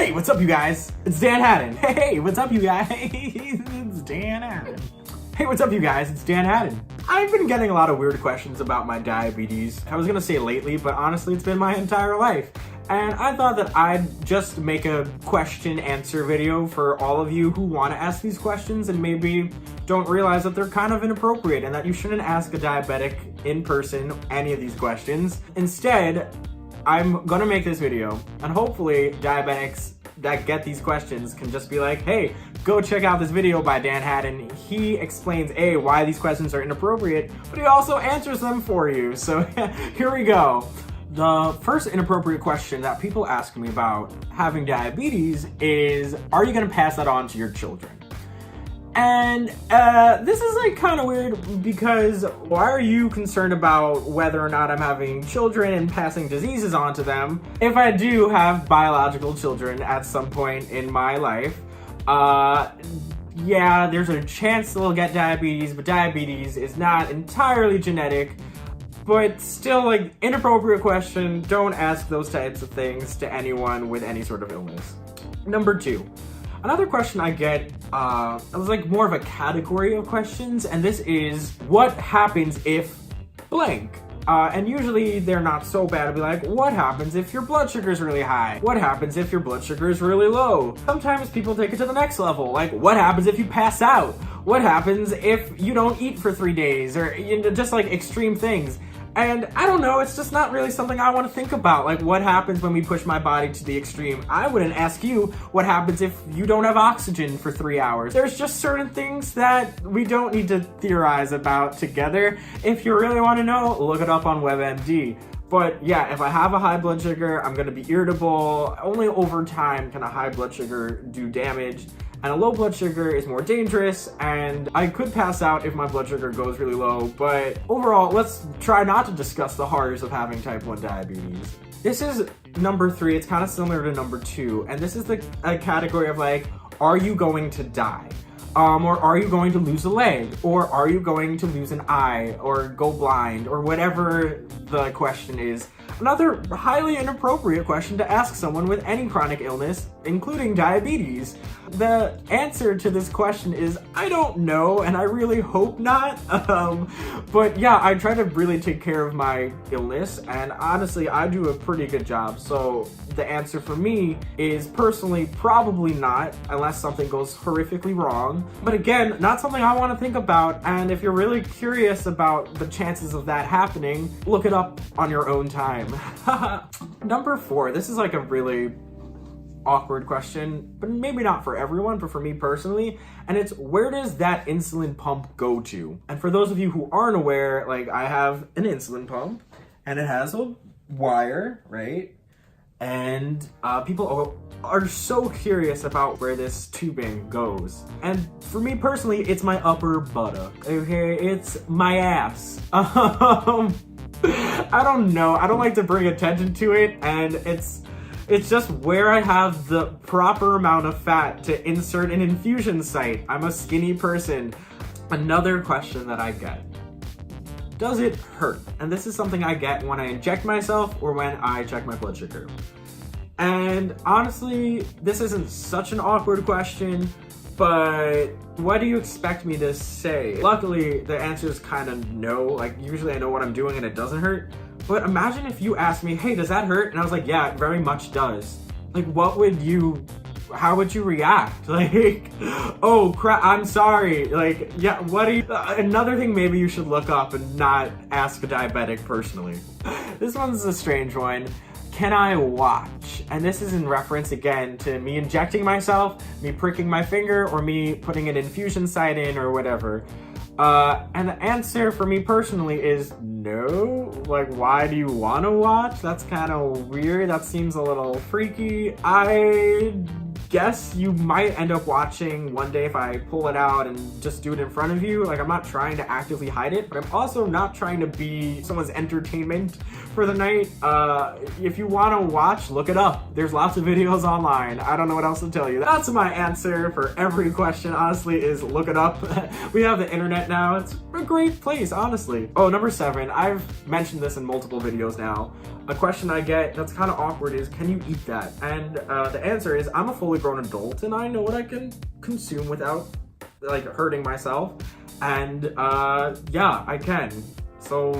Hey, what's up, you guys? It's Dan Haddin. Hey, what's up, you guys? It's Dan Haddin. Hey, what's up, you guys? It's Dan Haddin. I've been getting a lot of weird questions about my diabetes. I was gonna say lately, but honestly, it's been my entire life. And I thought that I'd just make a question-answer video for all of you who want to ask these questions and maybe don't realize that they're kind of inappropriate and that you shouldn't ask a diabetic in person any of these questions. Instead, I'm gonna make this video, and hopefully diabetics that get these questions can just be like, hey, go check out this video by Dan Haddin. He explains A, why these questions are inappropriate, but he also answers them for you. So here we go. The first inappropriate question that people ask me about having diabetes is, are you gonna pass that on to your children? And this is like kind of weird because why are you concerned about whether or not I'm having children and passing diseases on to them if I do have biological children at some point in my life? Yeah, there's a chance they'll get diabetes, but diabetes is not entirely genetic. But still, like, inappropriate question. Don't ask those types of things to anyone with any sort of illness. Number 2. Another question I get, it was like more of a category of questions, and this is, what happens if blank? And usually they're not so bad. It'll be like, what happens if your blood sugar is really high? What happens if your blood sugar is really low? Sometimes people take it to the next level, like, what happens if you pass out? What happens if you don't eat for 3 days? Or, you know, just like extreme things. And I don't know, it's just not really something I want to think about. Like, what happens when we push my body to the extreme? I wouldn't ask you what happens if you don't have oxygen for 3 hours. There's just certain things that we don't need to theorize about together. If you really want to know, look it up on WebMD. But yeah, if I have a high blood sugar, I'm gonna be irritable. Only over time can a high blood sugar do damage. And a low blood sugar is more dangerous, and I could pass out if my blood sugar goes really low, but overall, let's try not to discuss the horrors of having type 1 diabetes. This is number 3, it's kind of similar to number 2, and this is a category of like, are you going to die? Or are you going to lose a leg? Or are you going to lose an eye? Or go blind? Or whatever the question is. Another highly inappropriate question to ask someone with any chronic illness, including diabetes. The answer to this question is, I don't know, and I really hope not. But yeah, I try to really take care of my illness, and honestly, I do a pretty good job. So the answer for me is personally probably not, unless something goes horrifically wrong. But again, not something I want to think about, and if you're really curious about the chances of that happening, look it up on your own time. Number 4, this is like a really awkward question, but maybe not for everyone, but for me personally, and it's, where does that insulin pump go to? And for those of you who aren't aware, like, I have an insulin pump, and it has a wire, right? And people are so curious about where this tubing goes. And for me personally, it's my upper buttock, okay? It's my ass. I don't know, I don't like to bring attention to it, and it's just where I have the proper amount of fat to insert an infusion site. I'm a skinny person. Another question that I get, does it hurt? And this is something I get when I inject myself or when I check my blood sugar. And honestly, this isn't such an awkward question, but what do you expect me to say? Luckily, the answer is kind of no. Like, usually I know what I'm doing and it doesn't hurt. But imagine if you asked me, hey, does that hurt? And I was like, yeah, it very much does. Like, how would you react? Like, oh crap, I'm sorry. Like, yeah, another thing maybe you should look up and not ask a diabetic personally. This one's a strange one. Can I watch? And this is in reference again to me injecting myself, me pricking my finger, or me putting an infusion site in or whatever. And the answer for me personally is no. Like, why do you want to watch? That's kind of weird. That seems a little freaky. I guess you might end up watching one day if I pull it out and just do it in front of you. Like, I'm not trying to actively hide it, but I'm also not trying to be someone's entertainment for the night. If you want to watch, look it up. There's lots of videos online. I don't know what else to tell you. That's my answer for every question, honestly, is look it up. We have the internet now. It's a great place, honestly. Oh, number 7. I've mentioned this in multiple videos now. A question I get that's kind of awkward is, can you eat that? And the answer is, I'm a fully grown adult and I know what I can consume without like hurting myself. And yeah, I can. So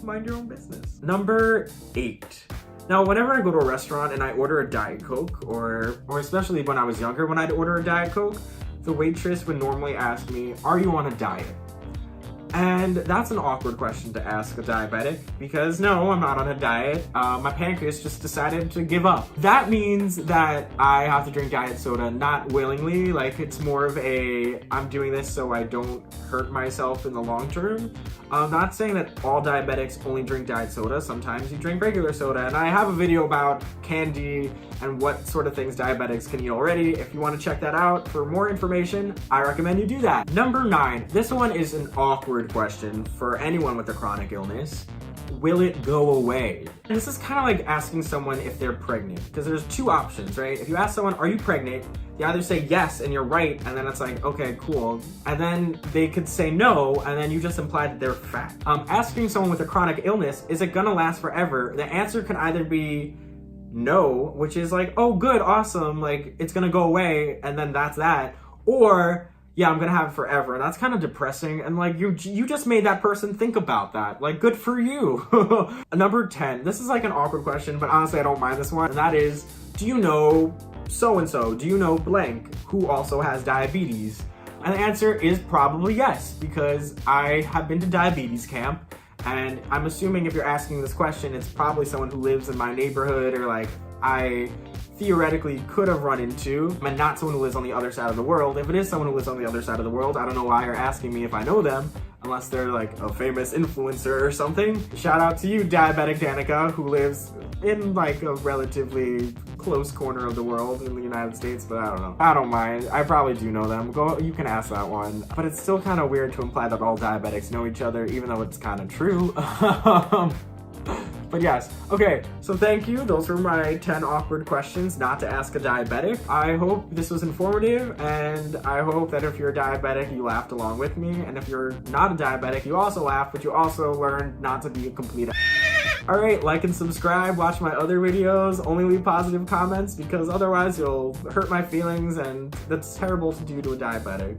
mind your own business. Number 8. Now, whenever I go to a restaurant and I order a Diet Coke, or especially when I was younger, when I'd order a Diet Coke, the waitress would normally ask me, are you on a diet? And that's an awkward question to ask a diabetic, because no, I'm not on a diet. My pancreas just decided to give up. That means that I have to drink diet soda, not willingly. Like, it's more of a, I'm doing this so I don't hurt myself in the long term. I'm not saying that all diabetics only drink diet soda. Sometimes you drink regular soda, and I have a video about candy and what sort of things diabetics can eat already. If you want to check that out for more information, I recommend you do that. Number 9. This one is an awkward question for anyone with a chronic illness. Will it go away? And this is kind of like asking someone if they're pregnant, because there's 2 options, right? If you ask someone, are you pregnant? You either say yes and you're right, and then it's like, okay, cool. And then they could say no, and then you just implied that they're fat. Asking someone with a chronic illness, is it gonna last forever? The answer can either be no, which is like, oh good, awesome, like it's gonna go away, and then that's that. Or, yeah, I'm gonna have it forever. And that's kind of depressing, and like you just made that person think about that. Like, good for you. Number 10. This is like an awkward question, but honestly I don't mind this one. And that is, do you know so-and-so? Do you know blank who also has diabetes? And the answer is probably yes, because I have been to diabetes camp, and I'm assuming if you're asking this question, it's probably someone who lives in my neighborhood, or like I theoretically could have run into, and not someone who lives on the other side of the world. If it is someone who lives on the other side of the world, I don't know why you're asking me if I know them, unless they're like a famous influencer or something. Shout out to you, Diabetic Danica, who lives in like a relatively close corner of the world in the United States, but I don't know. I don't mind. I probably do know them. Go, you can ask that one. But it's still kind of weird to imply that all diabetics know each other, even though it's kind of true. But yes, okay, so thank you. Those were my 10 awkward questions not to ask a diabetic. I hope this was informative, and I hope that if you're a diabetic, you laughed along with me, and if you're not a diabetic, you also laughed, but you also learned not to be a complete Alright, like and subscribe, watch my other videos, only leave positive comments, because otherwise you'll hurt my feelings, and that's terrible to do to a diabetic.